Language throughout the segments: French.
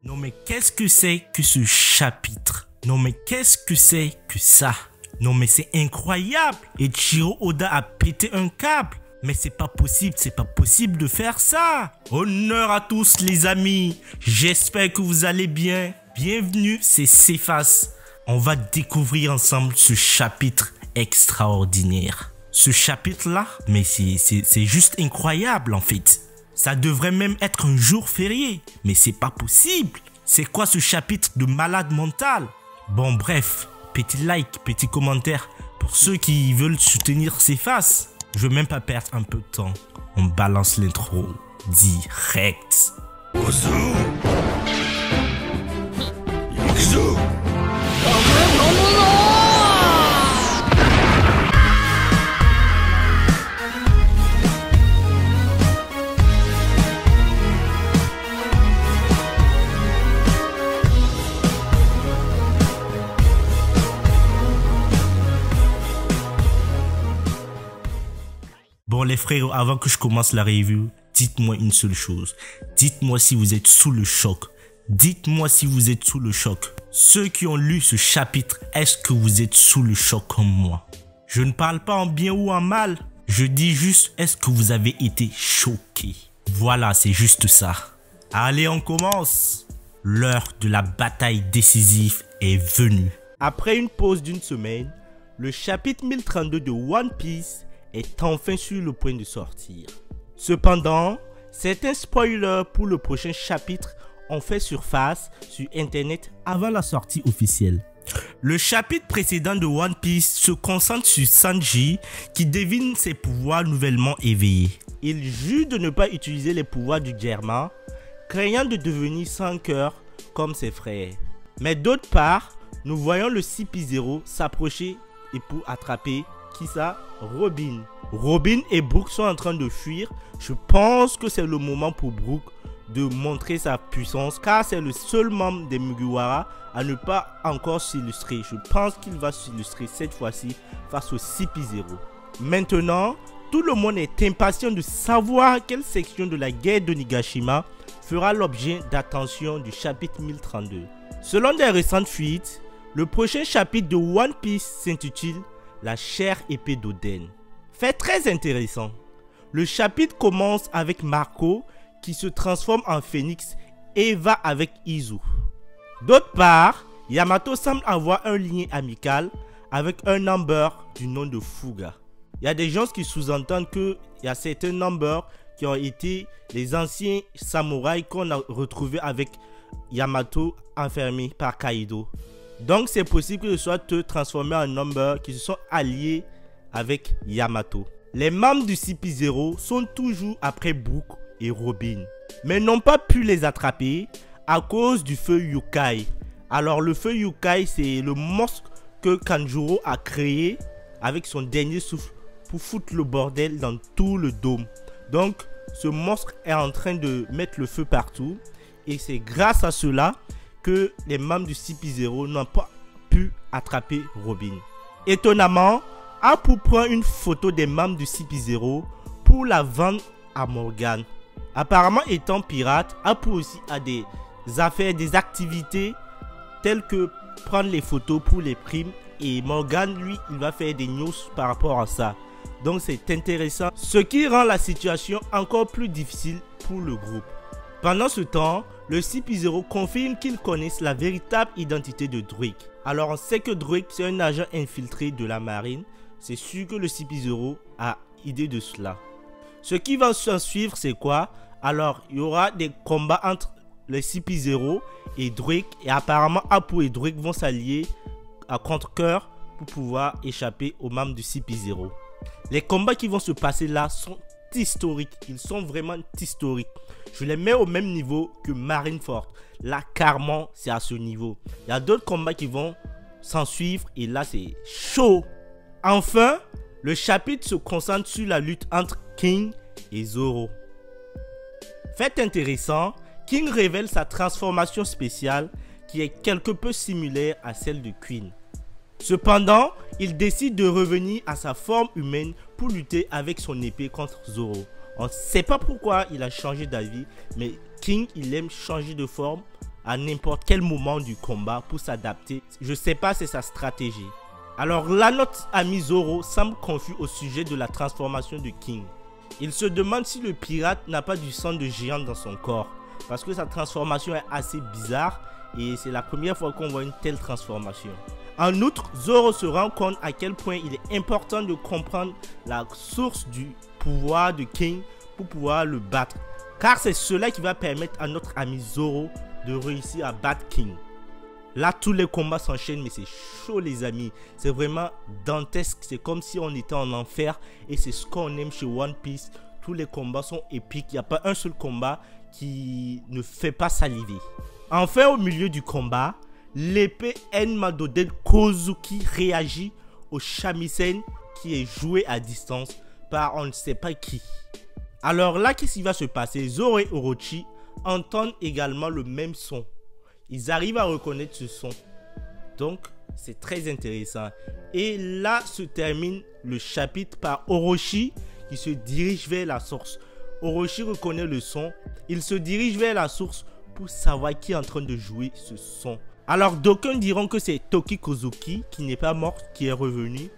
Non mais qu'est-ce que c'est que ce chapitre? Non mais qu'est-ce que c'est que ça? Non mais c'est incroyable. Et Chiro Oda a pété un câble. Mais c'est pas possible de faire ça. Honneur à tous les amis. J'espère que vous allez bien. Bienvenue, c'est Cephas. On va découvrir ensemble ce chapitre extraordinaire. Ce chapitre-là, mais c'est juste incroyable en fait. Ça devrait même être un jour férié, mais c'est pas possible. C'est quoi ce chapitre de malade mental? Bon bref, petit like, petit commentaire pour ceux qui veulent soutenir Cephas. Je veux même pas perdre un peu de temps. On balance l'intro direct. Bon les frères, avant que je commence la review, dites-moi une seule chose. Dites-moi si vous êtes sous le choc. Dites-moi si vous êtes sous le choc. Ceux qui ont lu ce chapitre, est-ce que vous êtes sous le choc comme moi? Je ne parle pas en bien ou en mal. Je dis juste, est-ce que vous avez été choqués? Voilà, c'est juste ça. Allez, on commence. L'heure de la bataille décisive est venue. Après une pause d'une semaine, le chapitre 1032 de One Piece est enfin sur le point de sortir. Cependant, certains spoilers pour le prochain chapitre ont fait surface sur internet avant la sortie officielle. Le chapitre précédent de One Piece se concentre sur Sanji qui devine ses pouvoirs nouvellement éveillés. Il jure de ne pas utiliser les pouvoirs du Germain, craignant de devenir sans cœur comme ses frères. Mais d'autre part, nous voyons le CP0 s'approcher et pour attraper qui ça? Robin. Robin et Brook sont en train de fuir. Je pense que c'est le moment pour Brook de montrer sa puissance car c'est le seul membre des Mugiwara à ne pas encore s'illustrer. Je pense qu'il va s'illustrer cette fois-ci face au CP0. Maintenant, tout le monde est impatient de savoir quelle section de la guerre de Nigashima fera l'objet d'attention du chapitre 1032. Selon des récentes fuites, le prochain chapitre de One Piece s'intitule La chère épée d'Oden. Fait très intéressant. Le chapitre commence avec Marco qui se transforme en phénix et va avec Izu. D'autre part, Yamato semble avoir un lien amical avec un number du nom de Fuga. Il y a des gens qui sous-entendent qu'il y a certains numbers qui ont été les anciens samouraïs qu'on a retrouvés avec Yamato enfermé par Kaido. Donc c'est possible que ce soit te transformer en number qui se sont alliés avec Yamato. Les membres du CP0 sont toujours après Brook et Robin, mais n'ont pas pu les attraper à cause du feu Yukai. Alors le feu Yukai, c'est le monstre que Kanjuro a créé avec son dernier souffle pour foutre le bordel dans tout le dôme. Donc ce monstre est en train de mettre le feu partout et c'est grâce à cela que les membres du CP0 n'ont pas pu attraper Robin. Étonnamment, Apu prend une photo des membres du CP0 pour la vendre à Morgan. Apparemment étant pirate, Apu aussi a des affaires, des activités telles que prendre les photos pour les primes et Morgan lui il va faire des news par rapport à ça. Donc c'est intéressant, ce qui rend la situation encore plus difficile pour le groupe. Pendant ce temps, le CP0 confirme qu'ils connaissent la véritable identité de Drake. Alors on sait que Drake c'est un agent infiltré de la marine. C'est sûr que le CP0 a idée de cela. Ce qui va s'en suivre c'est quoi? Alors il y aura des combats entre le CP0 et Drake. Et apparemment Apu et Drake vont s'allier à contre-cœur pour pouvoir échapper aux membres du CP0. Les combats qui vont se passer là sont historiques. Ils sont vraiment historiques. Je les mets au même niveau que Marineford. Là, carrément, c'est à ce niveau. Il y a d'autres combats qui vont s'en suivre. Et là, c'est chaud. Enfin, le chapitre se concentre sur la lutte entre King et Zoro. Fait intéressant, King révèle sa transformation spéciale qui est quelque peu similaire à celle de Queen. Cependant, il décide de revenir à sa forme humaine pour lutter avec son épée contre Zoro. On ne sait pas pourquoi il a changé d'avis, mais King, il aime changer de forme à n'importe quel moment du combat pour s'adapter. Je sais pas, c'est sa stratégie. Alors là, notre ami Zoro semble confus au sujet de la transformation de King. Il se demande si le pirate n'a pas du sang de géant dans son corps, parce que sa transformation est assez bizarre et c'est la première fois qu'on voit une telle transformation. En outre, Zoro se rend compte à quel point il est important de comprendre la source du pouvoir de King pour pouvoir le battre, car c'est cela qui va permettre à notre ami Zoro de réussir à battre King. Là, tous les combats s'enchaînent, mais c'est chaud les amis. C'est vraiment dantesque. C'est comme si on était en enfer. Et c'est ce qu'on aime chez One Piece. Tous les combats sont épiques. Il n'y a pas un seul combat qui ne fait pas saliver. Enfin, au milieu du combat, l'épée Enmadoden Kozuki réagit au shamisen qui est joué à distance par on ne sait pas qui. Alors là, qu'est-ce qui va se passer? Zoro et Orochi entendent également le même son. Ils arrivent à reconnaître ce son. Donc, c'est très intéressant. Et là se termine le chapitre par Orochi qui se dirige vers la source. Orochi reconnaît le son. Il se dirige vers la source pour savoir qui est en train de jouer ce son. Alors, d'aucuns diront que c'est Toki Kozuki qui n'est pas mort, qui est revenu.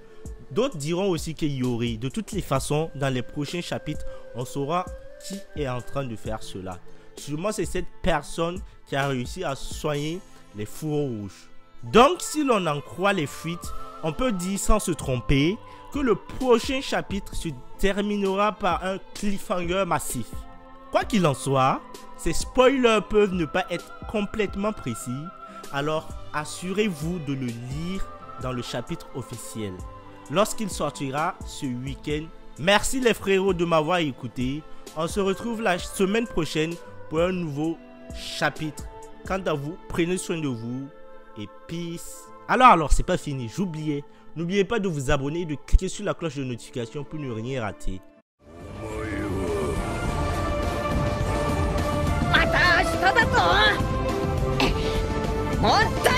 D'autres diront aussi que Yori. De toutes les façons, dans les prochains chapitres, on saura qui est en train de faire cela. Sûrement, c'est cette personne qui a réussi à soigner les fourreaux rouges. Donc, si l'on en croit les fuites, on peut dire sans se tromper que le prochain chapitre se terminera par un cliffhanger massif. Quoi qu'il en soit, ces spoilers peuvent ne pas être complètement précis, alors assurez-vous de le lire dans le chapitre officiel lorsqu'il sortira ce week-end. Merci les frérots de m'avoir écouté. On se retrouve la semaine prochaine pour un nouveau chapitre. Quant à vous, prenez soin de vous et peace. Alors, c'est pas fini, j'oubliais. N'oubliez pas de vous abonner et de cliquer sur la cloche de notification pour ne rien rater. また明日だぞ。もっと